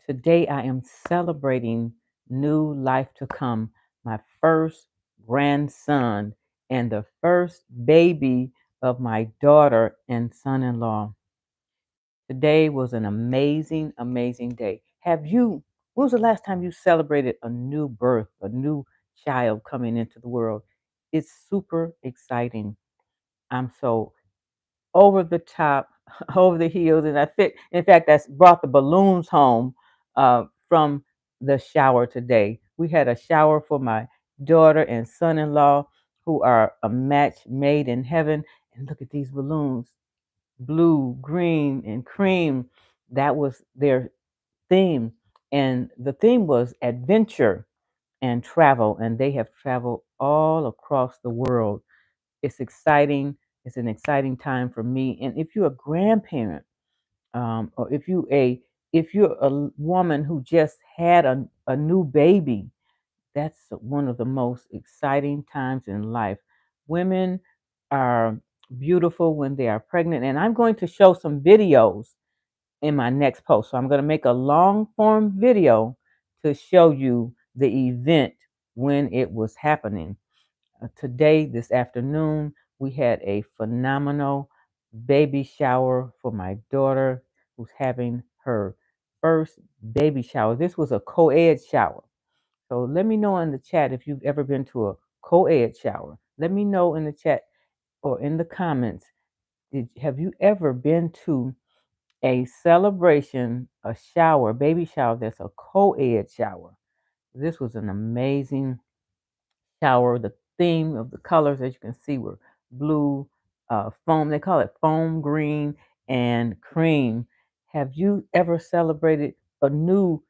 Today I am celebrating new life to come, my first grandson, and the first baby of my daughter and son in law. Today was an amazing, amazing day. When was the last time you celebrated a new birth, a new child coming into the world? It's super exciting. I'm so over the top, over the heels, and in fact, that's brought the balloons home from the shower today. We had a shower for my daughter and son-in-law, who are a match made in heaven. And look at these balloons, blue, green, and cream. That was their theme, and the theme was adventure and travel. And they have traveled all across the world. It's exciting. It's an exciting time for me. And if you're a grandparent, or if you're a woman who just had a new baby, that's one of the most exciting times in life. Women are beautiful when they are pregnant, and I'm going to show some videos in my next post. So I'm going to make a long form video to show you the event when it was happening. Today, this afternoon, we had a phenomenal baby shower for my daughter who's having her first baby shower. This was a co ed shower. So let me know in the chat if you've ever been to a co ed shower. Let me know in the chat or in the comments. Have you ever been to a celebration, a shower, baby shower that's a co ed shower? This was an amazing shower. The theme of the colors, as you can see, were blue, foam. They call it foam green and cream. Have you ever celebrated a new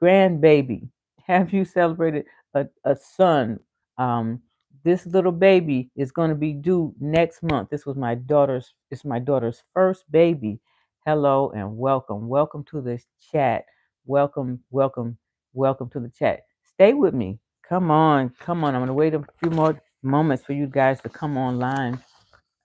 grandbaby? Have you celebrated a son? Um, this little baby is going to be due next month. It's my daughter's first baby. Hello and welcome. Welcome to this chat. Welcome, welcome, welcome to the chat. Stay with me. Come on, come on. I'm going to wait a few more moments for you guys to come online.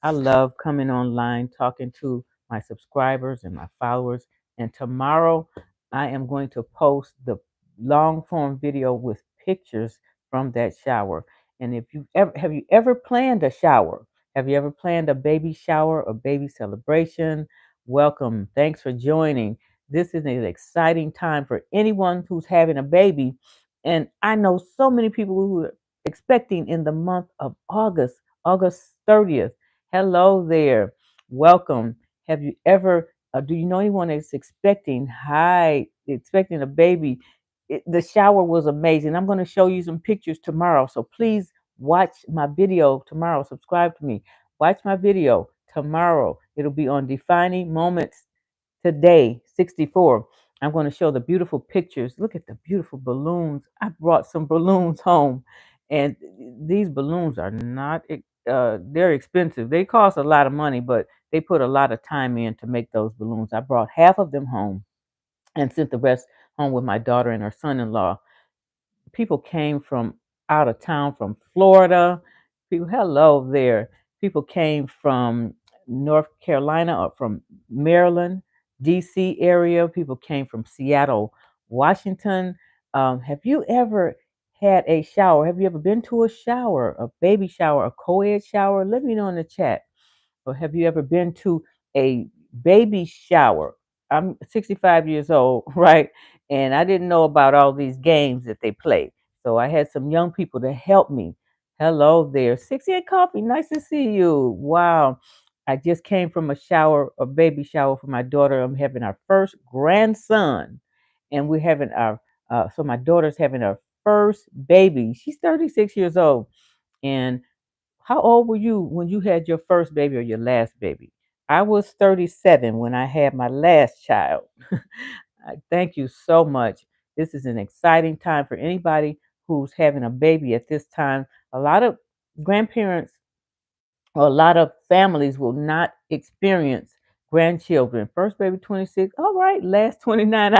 I love coming online, talking to my subscribers and my followers. And tomorrow, I am going to post the long form video with pictures from that shower. And if you ever have you ever planned a shower? Have you ever planned a baby shower or baby celebration? Welcome. Thanks for joining. This is an exciting time for anyone who's having a baby. And I know so many people who are expecting in the month of August, August 30th. Hello there. Welcome. Have you ever, do you know anyone that's expecting a baby? The shower was amazing. I'm going to show you some pictures tomorrow. So please watch my video tomorrow. Subscribe to me. Watch my video tomorrow. It'll be on defining moments today, 64. I'm going to show the beautiful pictures. Look at the beautiful balloons. I brought some balloons home, and these balloons are not, they're expensive. They cost a lot of money, but they put a lot of time in to make those balloons. I brought half of them home and sent the rest home with my daughter and her son in law. People came from out of town, from Florida. People, hello there. People came from North Carolina or from Maryland, DC area. People came from Seattle, Washington. Have you ever had a shower? Have you ever been to a shower, a baby shower, a co-ed shower? Let me know in the chat. Or have you ever been to a baby shower? I'm 65 years old, right? And I didn't know about all these games that they play. So I had some young people to help me. Hello there. 68 Coffee, nice to see you. Wow. I just came from a shower, a baby shower for my daughter. I'm having our first grandson. And we're having so my daughter's having her first baby. She's 36 years old. And how old were you when you had your first baby or your last baby? I was 37 when I had my last child. Thank you so much. This is an exciting time for anybody who's having a baby at this time. A lot of grandparents or a lot of families will not experience grandchildren. First baby 26. All right, last 29.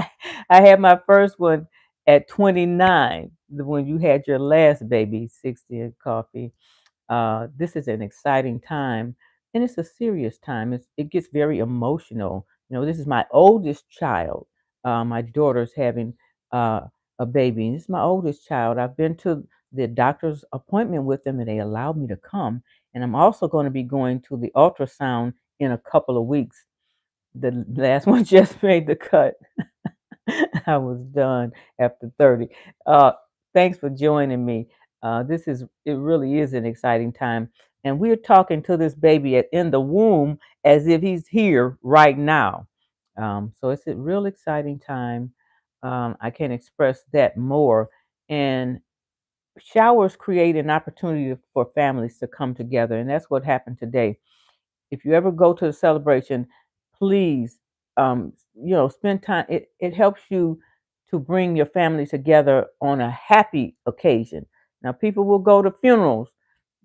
I had my first one at 29. When you had your last baby, 60 and coffee. This is an exciting time, and it's a serious time. It gets very emotional. You know, this is my oldest child. my daughter's having uh, a baby. And this is my oldest child. I've been to the doctor's appointment with them, and they allowed me to come. And I'm also going to be going to the ultrasound in a couple of weeks. The last one just made the cut. I was done after 30. Uh, Thanks for joining me. It really is an exciting time. And we're talking to this baby in the womb as if he's here right now. So it's a real exciting time. I can't express that more. And showers create an opportunity for families to come together. And that's what happened today. If you ever go to a celebration, please, spend time. It helps you to bring your family together on a happy occasion. Now, people will go to funerals,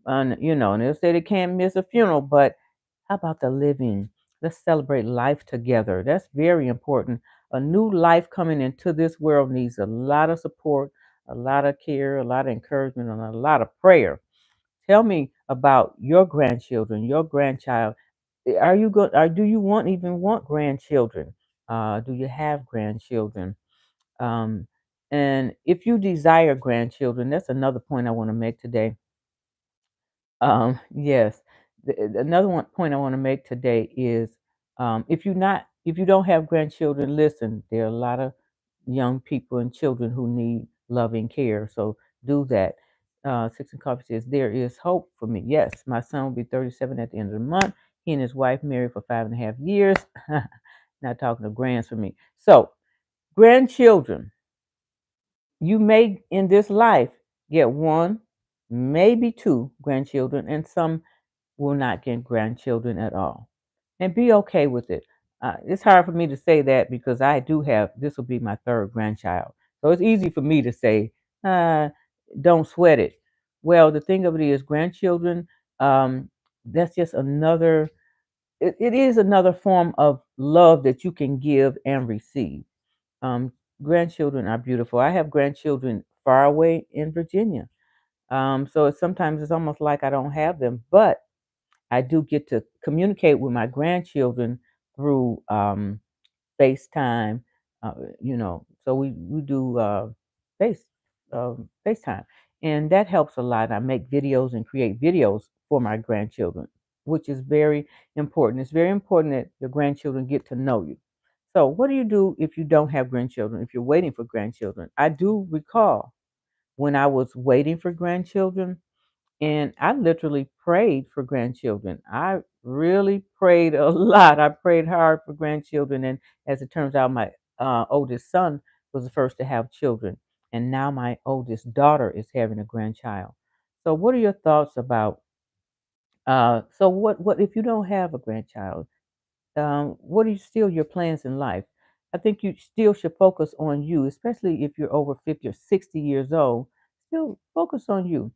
and they'll say they can't miss a funeral, but how about the living? Let's celebrate life together. That's very important. A new life coming into this world needs a lot of support, a lot of care, a lot of encouragement, and a lot of prayer. Tell me about your grandchildren, your grandchild. Are you good? Or do you even want grandchildren? Do you have grandchildren? Um, and if you desire grandchildren, that's another point I want to make today. Yes. Another one point I want to make today is if you don't have grandchildren, listen, there are a lot of young people and children who need loving care. So do that. Six and Coffee says there is hope for me. Yes, my son will be 37 at the end of the month. He and his wife married for 5.5 years. Not talking of grands for me. So grandchildren, you may in this life get one, maybe two grandchildren, and some will not get grandchildren at all. And be okay with it. It's hard for me to say that because I do have, this will be my third grandchild. So it's easy for me to say, uh, don't sweat it. Well, the thing of it is, grandchildren, that's just it is another form of love that you can give and receive. Um, Grandchildren are beautiful. I have grandchildren far away in Virginia. So sometimes it's almost like I don't have them, but I do get to communicate with my grandchildren through FaceTime. Uh, so we do FaceTime, and that helps a lot. I make videos and create videos for my grandchildren, which is very important. It's very important that your grandchildren get to know you. So, what do you do if you don't have grandchildren? If you're waiting for grandchildren, I do recall when I was waiting for grandchildren. And I literally prayed for grandchildren. I really prayed a lot. I prayed hard for grandchildren. And as it turns out, my oldest son was the first to have children. And now my oldest daughter is having a grandchild. So, what are your thoughts about? What if you don't have a grandchild? What are still your plans in life? I think you still should focus on you, especially if you're over 50 or 60 years old. Still focus on you.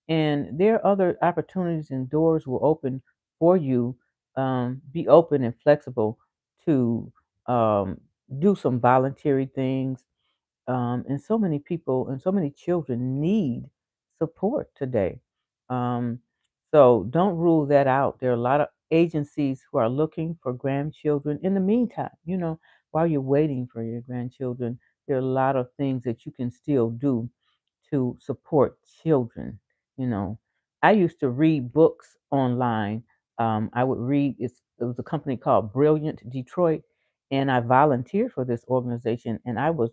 And there are other opportunities and doors will open for you. Be open and flexible to um, do some voluntary things, and so many people and so many children need support today. Um, so don't rule that out. There are a lot of agencies who are looking for grandchildren. In the meantime, while you're waiting for your grandchildren, there are a lot of things that you can still do to support children. You know, I used to read books online. I would read. It was a company called Brilliant Detroit, and I volunteered for this organization. And I was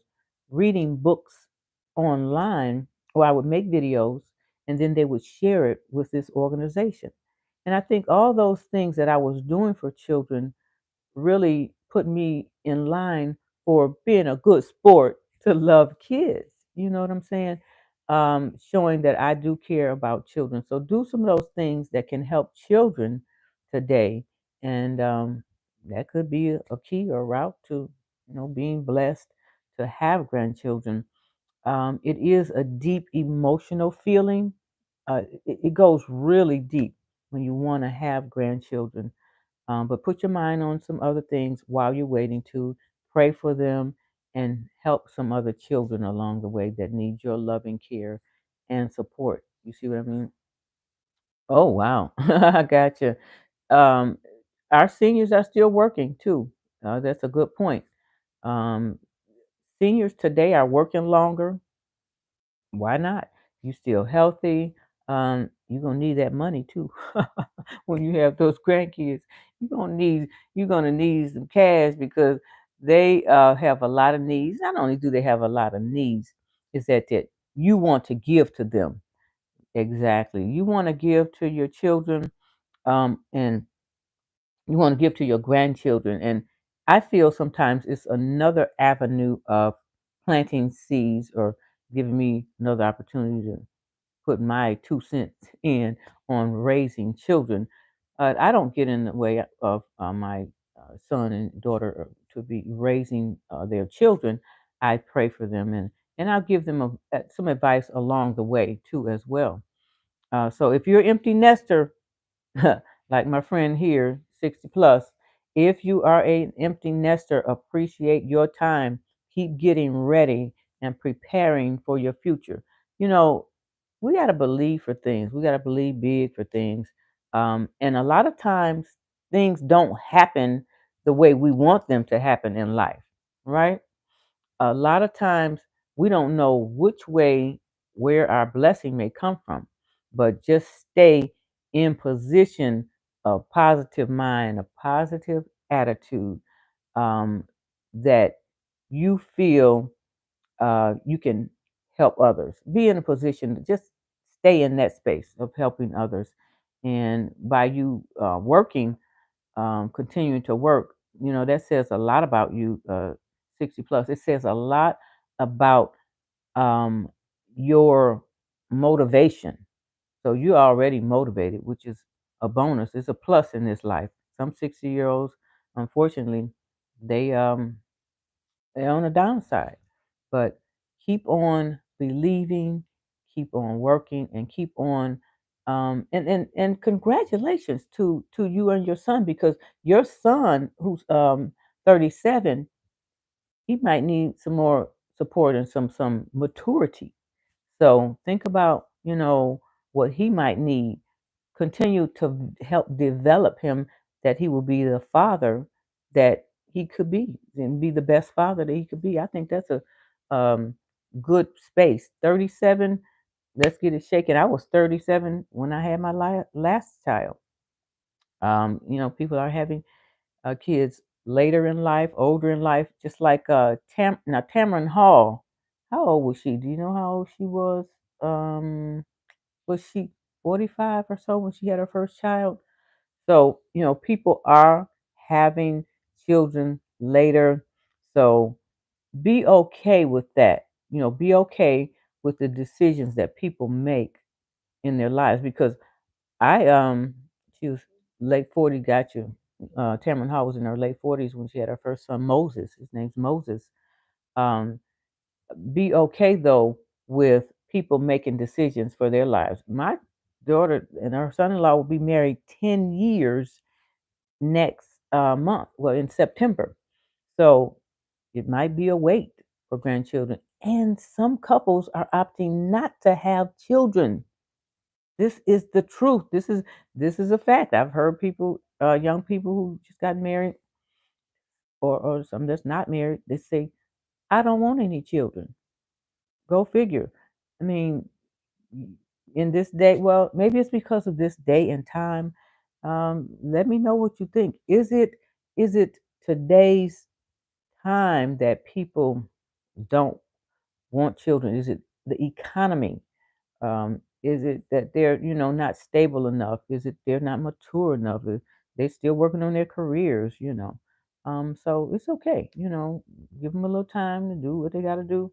reading books online, or I would make videos, and then they would share it with this organization. And I think all those things that I was doing for children really put me in line for being a good sport to love kids. You know what I'm saying? Showing that I do care about children. So do some of those things that can help children today, and that could be a key or route to being blessed to have grandchildren. It is a deep emotional feeling. It goes really deep when you want to have grandchildren, but put your mind on some other things while you're waiting to pray for them and help some other children along the way that need your loving care and support. You see what I mean? Oh, wow. I gotcha. Um, our seniors are still working too. That's a good point. Um, seniors today are working longer. Why not? You still healthy. You're gonna need that money too when you have those grandkids. You're gonna need you're gonna need some cash because they have a lot of needs. Not only do they have a lot of needs, is that you want to give to them. Exactly. You want to give to your children, and you want to give to your grandchildren. And I feel sometimes it's another avenue of planting seeds or giving me another opportunity to put my 2 cents in on raising children. I don't get in the way of my son and daughter to be raising their children. I pray for them, and I'll give them some advice along the way too as well. So if you're an empty nester, like my friend here, 60 plus, if you are an empty nester, appreciate your time. Keep getting ready and preparing for your future. You know, we got to believe for things. We got to believe big for things. And a lot of times things don't happen the way we want them to happen in life, right? A lot of times we don't know which way where our blessing may come from, but just stay in position of positive mind, a positive attitude, um, that you feel you can help others. Be in a position to just stay in that space of helping others, and by you working, continuing to work, that says a lot about you. 60 plus, it says a lot about um, your motivation. So you're already motivated, which is a bonus. It's a plus in this life. Some 60-year-olds, unfortunately, they they're on the downside. But keep on believing, keep on working, and keep on and congratulations to you and your son, because your son who's 37, he might need some more support and some maturity. So think about, what he might need. Continue to help develop him, that he will be the father that he could be and be the best father that he could be. I think that's a good space. 37, let's get it shaken. I was 37 when I had my last child. People are having kids later in life, older in life, just like Tamron Hall. How old was she? Do you know how old she was? Was she 45 or so when she had her first child? So, people are having children later. So be okay with that. Be okay with the decisions that people make in their lives, because she was late 40, got you. Tamron Hall was in her late 40s when she had her first son, Moses. His name's Moses. Um, be okay though with people making decisions for their lives. My daughter and her son-in-law will be married 10 years next month, well, in September. So it might be a wait for grandchildren. And some couples are opting not to have children. This is the truth. This is a fact. I've heard people, young people who just got married, or some that's not married. They say, "I don't want any children." Go figure. I mean, in this day, well, maybe it's because of this day and time. Let me know what you think. Is it today's time that people don't want children? Is it the economy? Is it that they're, not stable enough? Is it they're not mature enough? They're still working on their careers? So it's okay. Give them a little time to do what they got to do,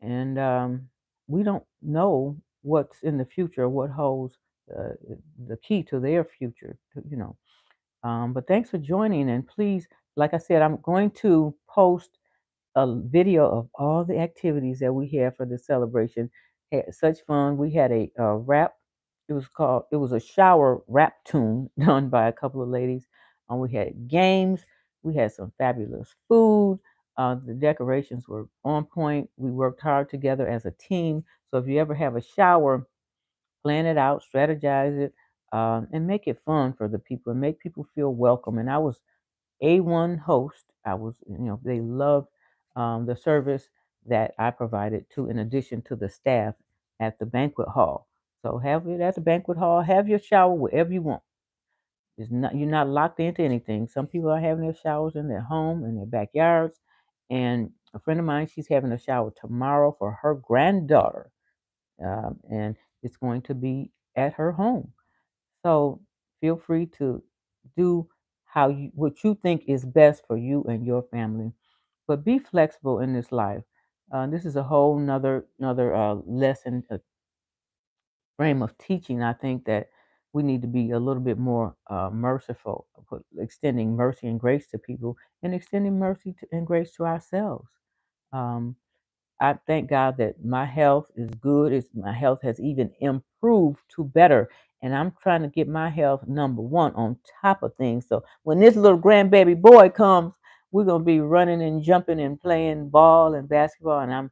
and we don't know what's in the future, what holds uh, the key to their future. But thanks for joining, and please, like I said, I'm going to post a video of all the activities that we had for the celebration. Had such fun. We had a rap. It was a shower rap tune done by a couple of ladies. We had games. We had some fabulous food. The decorations were on point. We worked hard together as a team. So if you ever have a shower, plan it out, strategize it, and make it fun for the people and make people feel welcome. And I was A1 host. They loved the service that I provided to, in addition to the staff at the banquet hall. So have it at the banquet hall. Have your shower wherever you want. You're not locked into anything. Some people are having their showers in their home, in their backyards. And a friend of mine, she's having a shower tomorrow for her granddaughter, and it's going to be at her home. So feel free to do what you think is best for you and your family, but be flexible in this life. This is a whole another lesson, frame of teaching. I think that we need to be a little bit more merciful, extending mercy and grace to people, and extending and grace to ourselves. Um, I thank God that my health is good. My health has even improved to better. And I'm trying to get my health number one on top of things. So when this little grandbaby boy comes, we're going to be running and jumping and playing ball and basketball. And I'm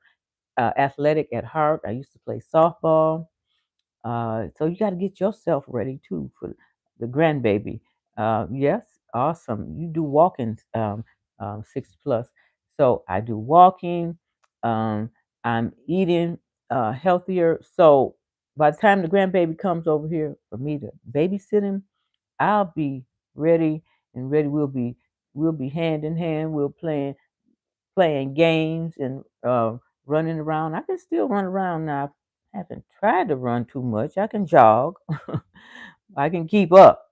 athletic at heart. I used to play softball. So you got to get yourself ready too for the grandbaby. Yes, awesome. You do walking, 60 plus. So I do walking. Um, I'm eating healthier. So by the time the grandbaby comes over here for me to babysit him, I'll be ready and ready. We'll be hand in hand. We'll playing games and running around. I can still run around now. I haven't tried to run too much. I can jog. I can keep up.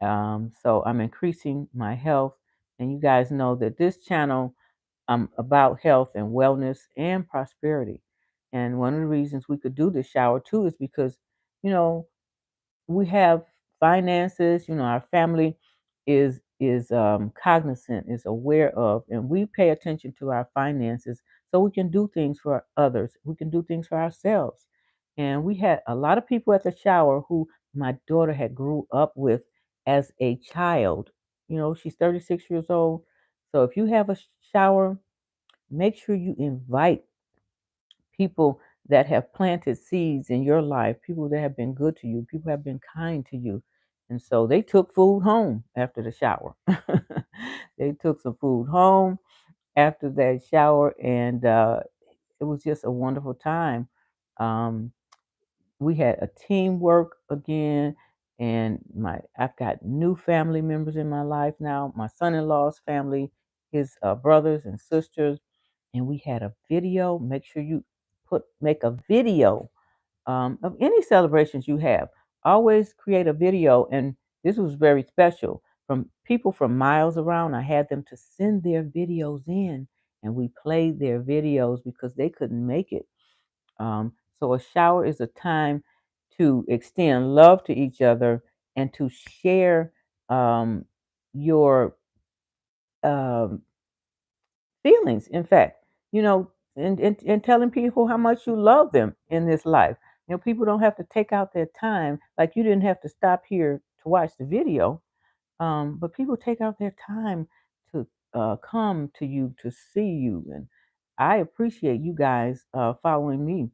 So I'm increasing my health. And you guys know that this channel, about health and wellness and prosperity. And one of the reasons we could do this shower too is because, you know, we have finances. Our family is cognizant, is aware of, and we pay attention to our finances so we can do things for others. We can do things for ourselves. And we had a lot of people at the shower who my daughter had grew up with as a child. She's 36 years old. So if you have a shower, make sure you invite people that have planted seeds in your life, people that have been good to you, people have been kind to you. And so they took food home after the shower. They took some food home after that shower, and it was just a wonderful time. Um, we had a teamwork again, and I've got new family members in my life now. My son-in-law's family, his brothers and sisters, and we had a video. Make sure you make a video of any celebrations you have. Always create a video, and this was very special. From people from miles around, I had them to send their videos in, and we played their videos because they couldn't make it. So a shower is a time to extend love to each other and to share um, your um, feelings, in fact, and telling people how much you love them in this life. People don't have to take out their time. Like, you didn't have to stop here to watch the video, but people take out their time to come to you, to see you. And I appreciate you guys following me.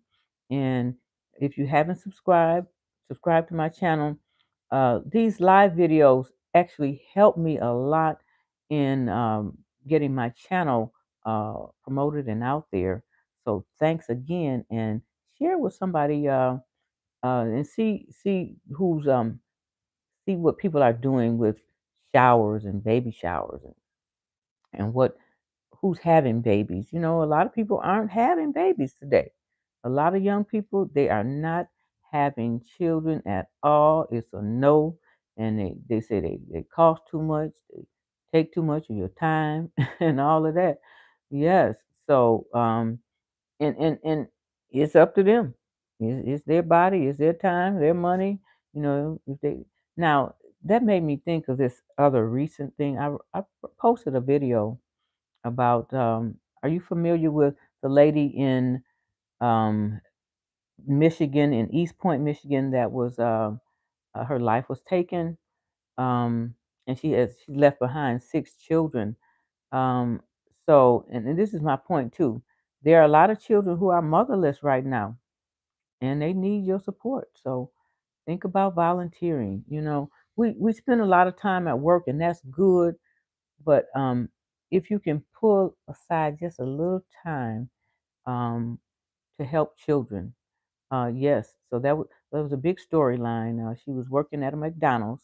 And if you haven't subscribe to my channel. These live videos actually help me a lot in getting my channel promoted and out there. So thanks again, and share with somebody, and see what people are doing with showers and baby showers, and who's having babies. A lot of people aren't having babies today. A lot of young people, they are not having children at all. It's a no. And they say they cost too much, they take too much of your time and all of that. Yes. So and it's up to them. It's their body, it's their time, their money. If they now that made me think of this other recent thing. I posted a video about. Are you familiar with the lady in um, Michigan, in East Point, Michigan, that was her life was taken, um, and she left behind 6 children. Um, and this is my point too. There are a lot of children who are motherless right now, and they need your support. So think about volunteering. We spend a lot of time at work, and that's good, but if you can pull aside just a little time um, to help children. Yes, so that was a big storyline. She was working at a McDonald's,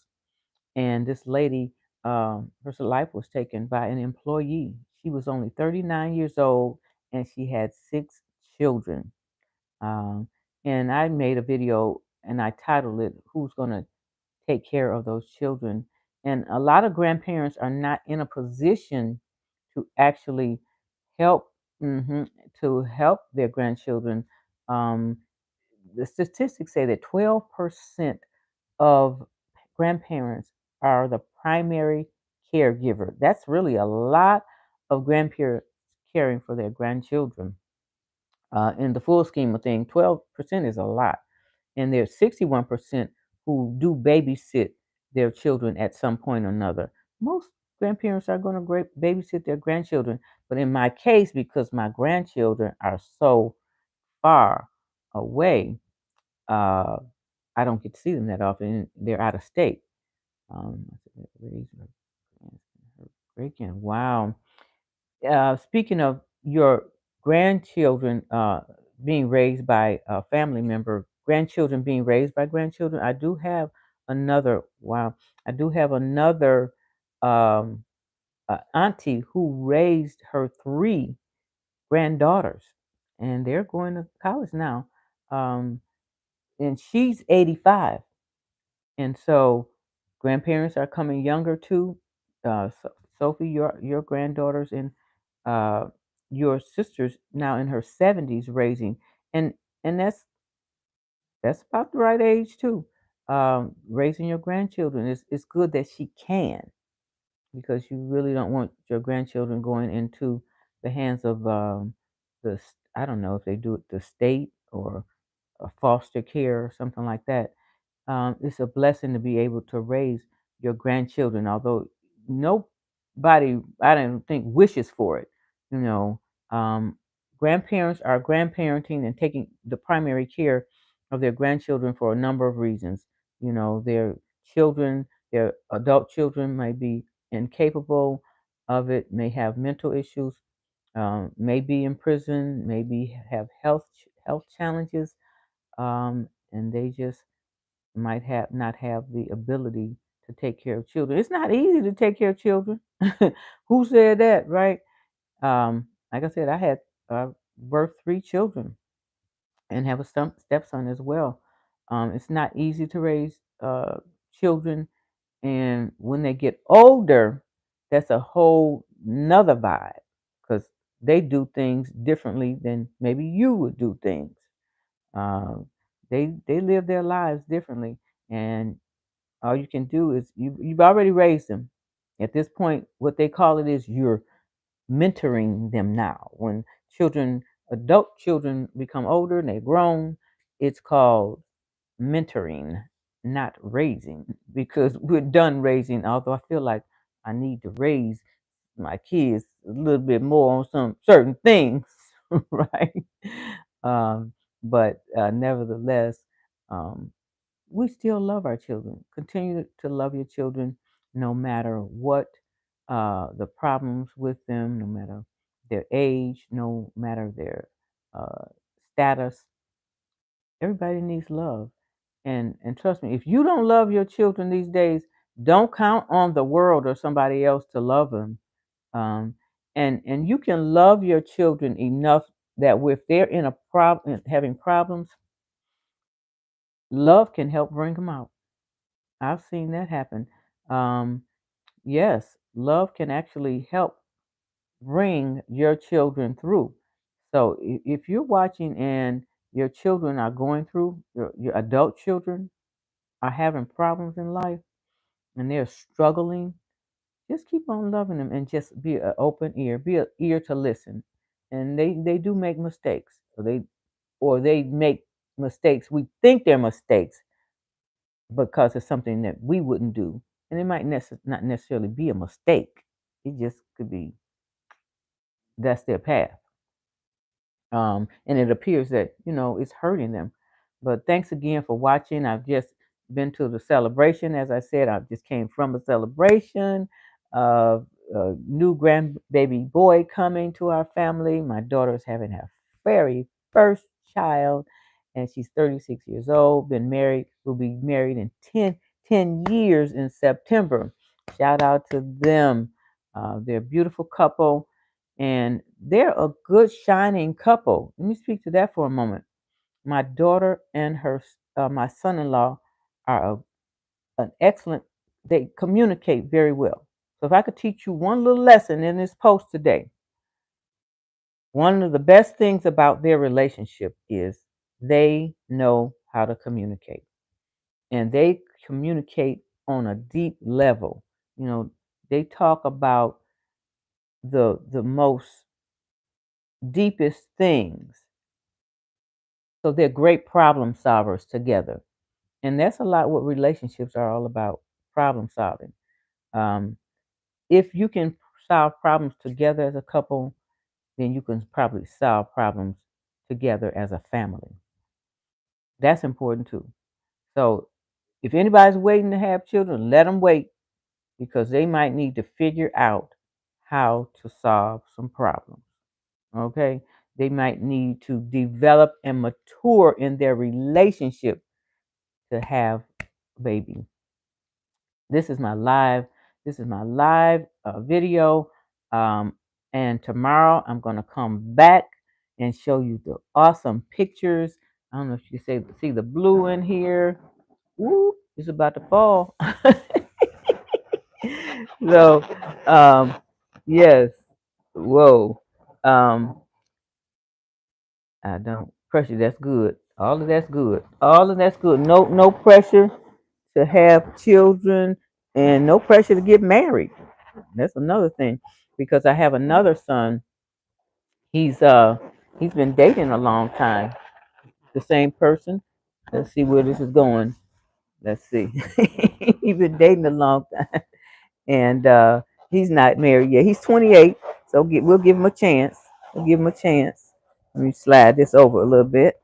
and this lady, her life was taken by an employee. She was only 39 years old, and she had 6 children. Um, and I made a video, and I titled it "Who's Gonna Take Care of Those Children?" And a lot of grandparents are not in a position to actually help mhm, to help their grandchildren. Um, the statistics say that 12% of grandparents are the primary caregiver. That's really a lot of grandparents caring for their grandchildren. In the full scheme of things, 12% is a lot. And there's 61% who do babysit their children at some point or another. Most grandparents are going to babysit their grandchildren. But in my case, because my grandchildren are so far away, uh, I don't get to see them that often. They're out of state. Raise her great grand. Wow. Speaking of your grandchildren being raised by a family member, grandchildren being raised by grandchildren, I do have another. Wow, I do have another um, auntie who raised her 3 granddaughters, and they're going to college now. Um, and she's 85. And so grandparents are coming younger too. Sophie, your granddaughters and uh, your sister's now in her 70s raising, and and that's about the right age too. Raising your grandchildren is it's good that she can, because you really don't want your grandchildren going into the hands of I don't know if they do it the state or foster care or something like that. It's a blessing to be able to raise your grandchildren, although nobody, I don't think, wishes for it. You know, grandparents are grandparenting and taking the primary care of their grandchildren for a number of reasons. Their children, their adult children might be incapable of it, may have mental issues, may be in prison, maybe have health challenges, and they just might have not have the ability to take care of children. It's not easy to take care of children. Who said that, right? Like I said, I had birthed 3 children and have a stepson as well. It's not easy to raise children, and when they get older, that's a whole nother vibe, because they do things differently than maybe you would do things. Um, they live their lives differently, and all you can do is you've already raised them. At this point, what they call it is you're mentoring them now. When adult children become older and they're grown, it's called mentoring, not raising, because we're done raising. Although I feel like I need to raise my kids a little bit more on some certain things, right? Um, but nevertheless, um, we still love our children. Continue to love your children no matter what the problems with them, no matter their age, no matter their uh, status. Everybody needs love. And trust me, if you don't love your children these days, don't count on the world or somebody else to love them. Um, and you can love your children enough that if they're in a problem, having problems, love can help bring them out. I've seen that happen. Um, yes, love can actually help bring your children through. So if you're watching and your children are going through, your adult children are having problems in life and they're struggling, just keep on loving them and just be an open ear, be an ear to listen. And they do make mistakes, or they make mistakes. We think they're mistakes because it's something that we wouldn't do, and it might not necessarily be a mistake. It just could be that's their path. And it appears that it's hurting them. But thanks again for watching. I've just been to the celebration. As I said, I just came from a celebration. new grandbaby boy coming to our family. My daughter's having her very first child, and she's 36 years old. Been married, will be married in 10 years in September. Shout out to them. They're a beautiful couple, and they're a good, shining couple. Let me speak to that for a moment. My daughter and my son-in-law are an excellent, they communicate very well. So if I could teach you one little lesson in this post today, one of the best things about their relationship is they know how to communicate, and they communicate on a deep level. You know, they talk about the most deepest things. So they're great problem solvers together. And that's a lot what relationships are all about, problem solving. Um, if you can solve problems together as a couple, then you can probably solve problems together as a family. That's important too. So if anybody's waiting to have children, let them wait because they might need to figure out how to solve some problems. Okay? They might need to develop and mature in their relationship to have a baby. This is my live. This is my live video. Um, and tomorrow I'm gonna come back and show you the awesome pictures. I don't know if you see the blue in here. Woo! It's about to fall. So, um, yes. Whoa. Um, I don't pressure. That's good. All of that's good. All of that's good. No pressure to have children, and no pressure to get married. That's another thing, because I have another son. He's uh he's been dating a long time. The same person. Let's see where this is going. Let's see. He's been dating a long time, and he's not married yet. He's 28, so we'll give him a chance. We'll give him a chance. Let me slide this over a little bit.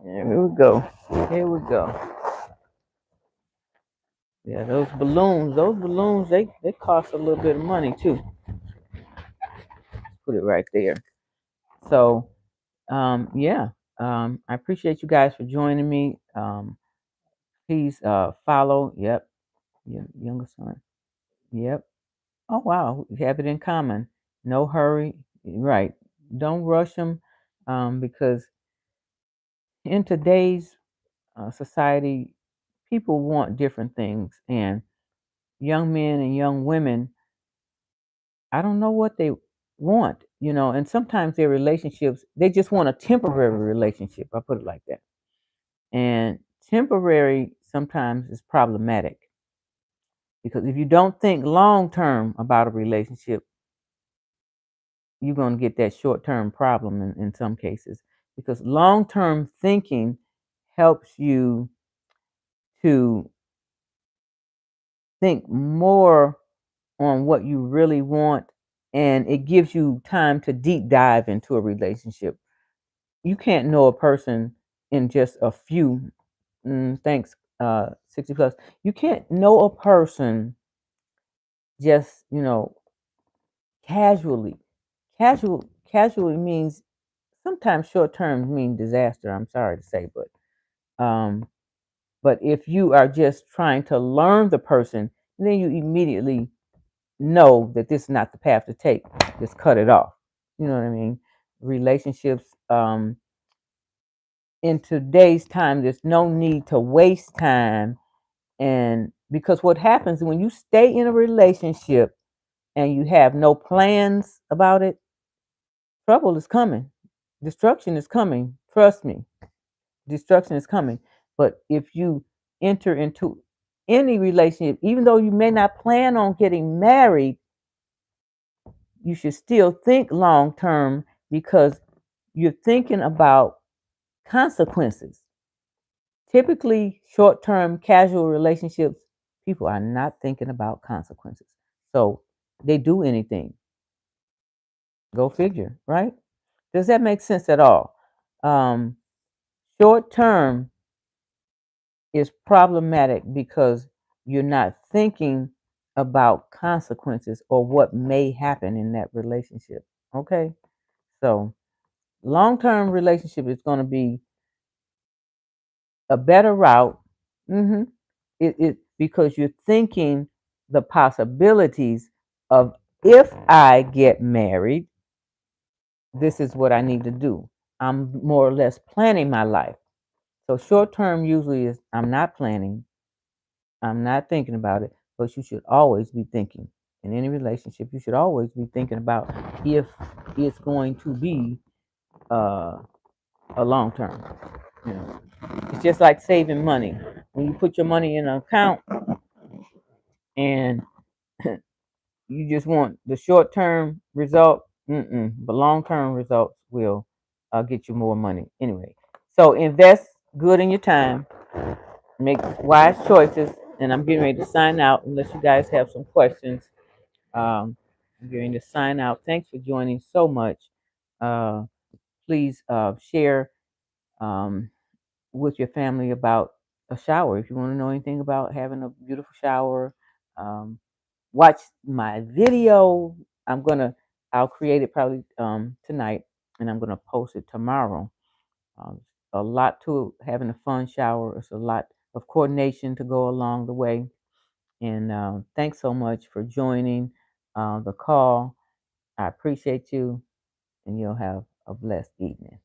Here we go. Here we go. Yeah, those balloons, they cost a little bit of money too. Put it right there. So, yeah, I appreciate you guys for joining me. Please follow. Yep, your younger son. Yep. Oh wow, we have it in common. No hurry. Right. Don't rush them, because in today's society, people want different things, and young men and young women, I don't know what they want, and sometimes their relationships, they just want a temporary relationship. I put it like that. And temporary sometimes is problematic because if you don't think long term about a relationship, you're going to get that short term problem in some cases. Because long term thinking helps you to think more on what you really want, and it gives you time to deep dive into a relationship. You can't know a person in just a few, thanks, 60 plus. You can't know a person just, casually. Casually means sometimes short term mean disaster. I'm sorry to say, um, but if you are just trying to learn the person, then you immediately know that this is not the path to take. Just cut it off. You know what I mean? Relationships, in today's time, there's no need to waste time. And because what happens when you stay in a relationship and you have no plans about it, trouble is coming. Destruction is coming. Trust me, destruction is coming. But if you enter into any relationship, even though you may not plan on getting married, you should still think long term because you're thinking about consequences. Typically, short term casual relationships, people are not thinking about consequences. So they do anything. Go figure, right? Does that make sense at all? Um, Short term is problematic because you're not thinking about consequences or what may happen in that relationship. Okay? So, long-term relationship is going to be a better route. hmm it because you're thinking the possibilities of, if I get married, this is what I need to do. I'm more or less planning my life. So short term usually is I'm not planning, I'm not thinking about it, but you should always be thinking. In any relationship, you should always be thinking about if it's going to be uh, a long term. You know, it's just like saving money. When you put your money in an account and you just want the short term result, the long term results will get you more money anyway. So invest good in your time, make wise choices, and I'm getting ready to sign out unless you guys have some questions. I'm getting ready to sign out. Thanks for joining so much. Uh, please share um, with your family about a shower. If you want to know anything about having a beautiful shower, um, watch my video. I'll create it probably tonight, and I'm gonna post it tomorrow. Um, a lot to having a fun shower. It's a lot of coordination to go along the way. And thanks so much for joining the call. I appreciate you, and you'll have a blessed evening.